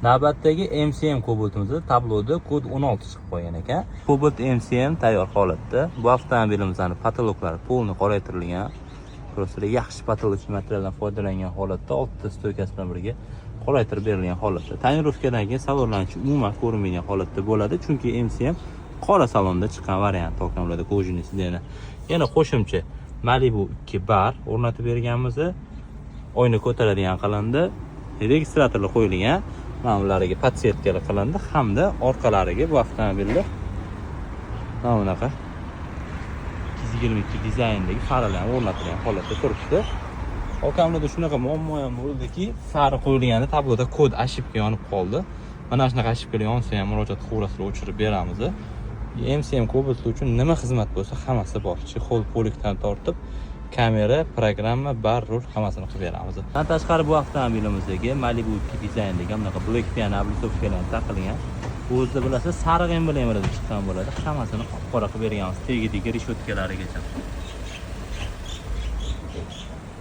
Navbatdagi MCM Cobalt'imizda tabloda kod 16 chiqib qolgan ekan. Cobalt MCM tayyor holatda. Bu avtomobilimizning patologlari polni qoraytirilgan. Просто yaxshi patologik materialdan foydalangan holatda, oltita stoykasi bilan birga qoraytirib berilgan holatda. Tonirovkadan keyin salonlanishi umuman ko'rinmagan holatda bo'ladi, chunki MCM qora salonda chiqqan variant to'kamlarda kojini sideni. Yana qo'shimcha Malibu 2 bar o'rnatib berganmiz. Oyna ko'taradigan qilindi, registratorlar qo'yilgan. Mana bularga podsvetkalar qilindi hamda orqalariga bu avtomobillar mana bunaqa 222 dizayndagi farlar o'rnatilgan holatda turibdi. Okamlarda shunaqa muammo ham bo'ldiki, fari qo'yilganda tabloda kod ошибка yonib qoldi. Mana shunaqa ошибка yonsa ham murojaat qilaverasizlar, o'chirib beramiz. MCM Cobalt uchun nima xizmat bo'lsa hammasi bor. Chexol polikdan tortib kamera, programma, bar, rul hammasini qilib beramiz. Bundan tashqari bu avtomobilimizdagi Malibu 2 dizayndagi bunaqa Black Piano ablisovkalar taqilgan. Bu o'zida bilasiz, sariq emblemlarida chiqqan bo'ladi. Hammasini qora qilib berganmiz. Tegidagi reshotkalarigacha.